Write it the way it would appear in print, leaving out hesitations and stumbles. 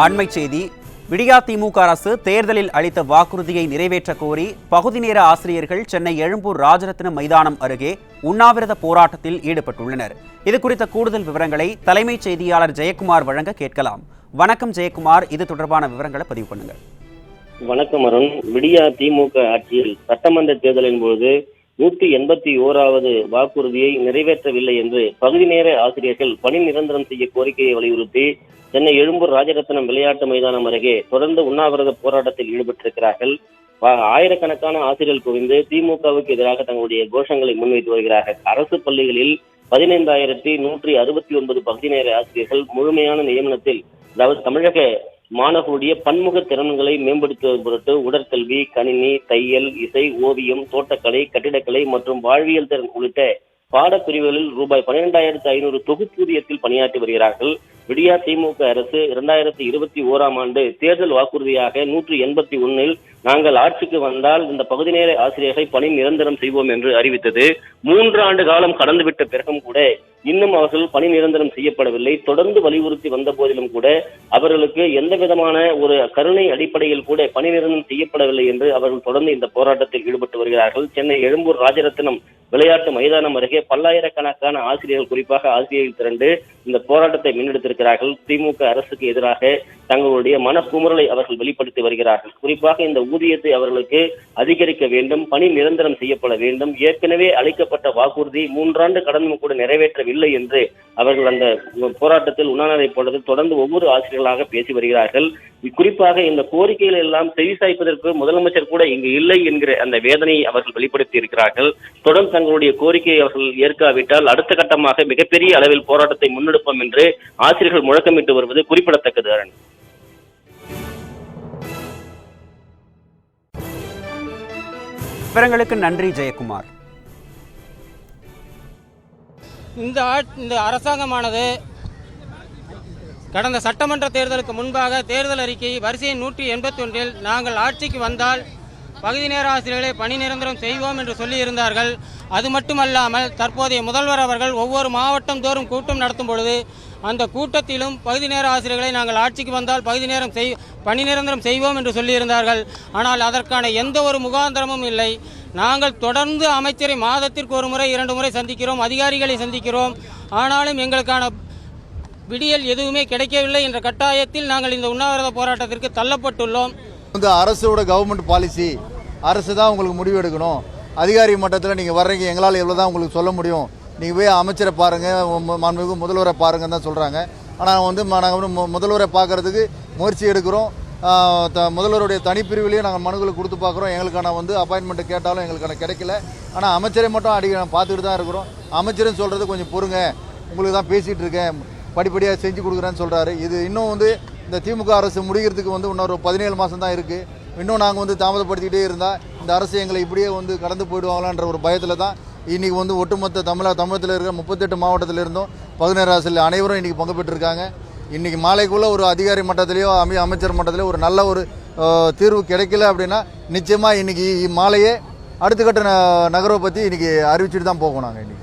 அண்மை செய்தி. விடியா திமுக அரசு தேர்தலில் அளித்த வாக்குறுதியை நிறைவேற்ற கோரி பகுதி நேர ஆசிரியர்கள் சென்னை எழும்பூர் ராஜரத்னம் மைதானம் அருகே உண்ணாவிரத போராட்டத்தில் ஈடுபட்டுள்ளனர். இது குறித்த கூடுதல் விவரங்களை தலைமைச் செய்தியாளர் ஜெயக்குமார் வழங்க கேட்கலாம். வணக்கம் ஜெயக்குமார், இது தொடர்பான விவரங்களை பதிவு பண்ணுங்க. வணக்கம் அருண். விடியா திமுக ஆட்சியில் சட்டமன்ற தேர்தலின் போது 181வது வாக்குறுதியை நிறைவேற்றவில்லை என்று பகுதி நேர ஆசிரியர்கள் பணி நிரந்தரம் செய்ய கோரிக்கையை வலியுறுத்தி சென்னை எழும்பூர் ராஜரத்னம் விளையாட்டு மைதானம் அருகே தொடர்ந்து உண்ணாவிரத போராட்டத்தில் ஈடுபட்டிருக்கிறார்கள். ஆயிரக்கணக்கான ஆசிரியர்கள் குவிந்து திமுகவுக்கு எதிராக தங்களுடைய கோஷங்களை முன்வைத்து வருகிறார்கள். அரசு பள்ளிகளில் 15,169 பகுதி நேர ஆசிரியர்கள் முழுமையான நியமனத்தில், அதாவது தமிழக மாணவர்களுடைய பன்முக திறன்களை மேம்படுத்துவது பொருட்டு உடற்கல்வி, கணினி, தையல், இசை, ஓவியம், தோட்டக்கலை, கட்டிடக்கலை மற்றும் வாழ்வியல் திறன் உள்ளிட்ட பாடப்பிரிவுகளில் ரூபாய் 12,500 தொகுப்பூதியத்தில் பணியாற்றி வருகிறார்கள். விடியா திமுக அரசு 2021ஆம் ஆண்டு தேர்தல் வாக்குறுதியாக 181இல் நாங்கள் ஆட்சிக்கு வந்தால் இந்த பகுதி நேர ஆசிரியர்களை பணி நிரந்தரம் செய்வோம் என்று அறிவித்தது. 3 ஆண்டு காலம் கடந்துவிட்ட பிறகும் கூட இன்னும் அவர்கள் பணி நிரந்தரம் செய்யப்படவில்லை. தொடர்ந்து வலியுறுத்தி வந்த போதிலும் கூட அவர்களுக்கு எந்த விதமான ஒரு கருணை அடிப்படையில் கூட பணி நிரந்தரம் செய்யப்படவில்லை என்று அவர்கள் தொடர்ந்து இந்த போராட்டத்தில் ஈடுபட்டு வருகிறார்கள். சென்னை எழும்பூர் ராஜரத்னம் விளையாட்டு மைதானம் அருகே பல்லாயிரக்கணக்கான ஆசிரியர்கள், குறிப்பாக ஆசிரியர்கள் திரண்டு இந்த போராட்டத்தை முன்னெடுத்திருக்கிறார்கள். திமுக அரசுக்கு எதிராக தங்களுடைய மனக்குமுறலை அவர்கள் வெளிப்படுத்தி வருகிறார்கள். குறிப்பாக இந்த ஊதியத்தை அவர்களுக்கு அதிகரிக்க வேண்டும், பணி நிரந்தரம் செய்யப்பட வேண்டும். ஏற்கனவே அளிக்கப்பட்ட வாக்குறுதி 3 ஆண்டு கடந்தும் கூட நிறைவேற்றவில்லை என்று அவர்கள் அந்த போராட்டத்தில் உண்ணாநிலை போராட்டத்தில் தொடர்ந்து ஒவ்வொரு ஆசிரியர்களாக பேசி வருகிறார்கள். குறிப்பாக இந்த கோரிக்கைகள் எல்லாம் செவிசாய்ப்பதற்கு முதலமைச்சர் கூட இங்கு இல்லை என்கிற அந்த வேதனையை அவர்கள் வெளிப்படுத்தி இருக்கிறார்கள். தொடர்ந்து தங்களுடைய கோரிக்கையை அவர்கள் ஏற்காவிட்டால் அடுத்த கட்டமாக மிகப்பெரிய அளவில் போராட்டத்தை முன்னெடுப்போம் என்று ஆசிரியர்கள் முழக்கமிட்டு வருவது குறிப்பிடத்தக்கது. அரண், விவரங்களுக்கு நன்றி ஜெயக்குமார். இந்த அரசாங்கமானது கடந்த சட்டமன்ற தேர்தலுக்கு முன்பாக தேர்தல் அறிக்கை வரிசை 181இல் நாங்கள் ஆட்சிக்கு வந்தால் பகுதி நேர ஆசிரியர்களை பணி நிரந்தரம் செய்வோம் என்று சொல்லியிருந்தார்கள். அது மட்டுமல்லாமல் தற்போதைய முதல்வர் அவர்கள் ஒவ்வொரு மாவட்டம் தோறும் கூட்டம் நடத்தும் பொழுது அந்த கூட்டத்திலும் பகுதி நேர ஆசிரியர்களை நாங்கள் ஆட்சிக்கு வந்தால் பணி நிரந்தரம் செய்வோம் என்று சொல்லியிருந்தார்கள். ஆனால் அதற்கான எந்த ஒரு முகாந்திரமும் இல்லை. நாங்கள் தொடர்ந்து அமைச்சரை மாதத்திற்கு ஒரு முறை 2 முறை சந்திக்கிறோம், அதிகாரிகளை சந்திக்கிறோம். ஆனாலும் எங்களுக்கான விடியல் எதுவுமே கிடைக்கவில்லை என்ற கட்டாயத்தில் நாங்கள் இந்த உண்ணாவிரத போராட்டத்திற்கு தள்ளப்பட்டுள்ளோம். அரசோட கவர்மெண்ட் பாலிசி, அரசு தான் உங்களுக்கு முடிவு எடுக்கணும். அதிகாரி மட்டத்தில் நீங்கள் வர்றீங்க, எங்களால் எவ்வளோ தான் உங்களுக்கு சொல்ல முடியும். நீங்கள் போய் அமைச்சரை பாருங்கள், மாண்புமிகு முதல்வரை பாருங்கன்னு தான் சொல்கிறாங்க. ஆனால் நாங்கள் முதல்வரை பார்க்கறதுக்கு முயற்சி எடுக்கிறோம். முதல்வருடைய தனிப்பிரிவிலையும் நாங்கள் மனுக்களை கொடுத்து பார்க்குறோம். எங்களுக்கான அப்பாயின்மெண்ட்டு கேட்டாலும் எங்களுக்கான கிடைக்கல. ஆனால் அமைச்சரை மட்டும் பார்த்துக்கிட்டு தான் இருக்கிறோம். அமைச்சரும் சொல்கிறது கொஞ்சம் பொறுங்க, உங்களுக்கு தான் பேசிகிட்டு இருக்கேன், படிப்படியாக செஞ்சு கொடுக்குறேன்னு சொல்கிறாரு. இது இன்னும் இந்த திமுக அரசு முடிகிறதுக்கு இன்னொரு 17 மாதம் தான் இருக்குது. இன்னும் நாங்கள் தாமதப்படுத்திக்கிட்டே இருந்தால் இந்த அரசு எங்களை இப்படியே கடந்து போயிடுவாங்களான்ற ஒரு பயத்தில் தான் இன்றைக்கி ஒட்டுமொத்த தமிழகத்தில் இருக்கிற 38 மாவட்டத்தில் இருந்தும் 17 ஆசிரியர்கள் அனைவரும் இன்றைக்கி பங்கு பெற்றிருக்காங்க. இன்றைக்கி மாலைக்குள்ளே ஒரு அதிகாரி மட்டத்திலேயோ அமைச்சர் மட்டத்திலேயோ ஒரு நல்ல ஒரு தீர்வு கிடைக்கல அப்படின்னா நிச்சயமாக இன்றைக்கி மாலையே அடுத்த கட்ட நகர்வை பற்றி இன்றைக்கி அறிவிச்சுட்டு தான் போகணும் நாங்கள். இன்றைக்கி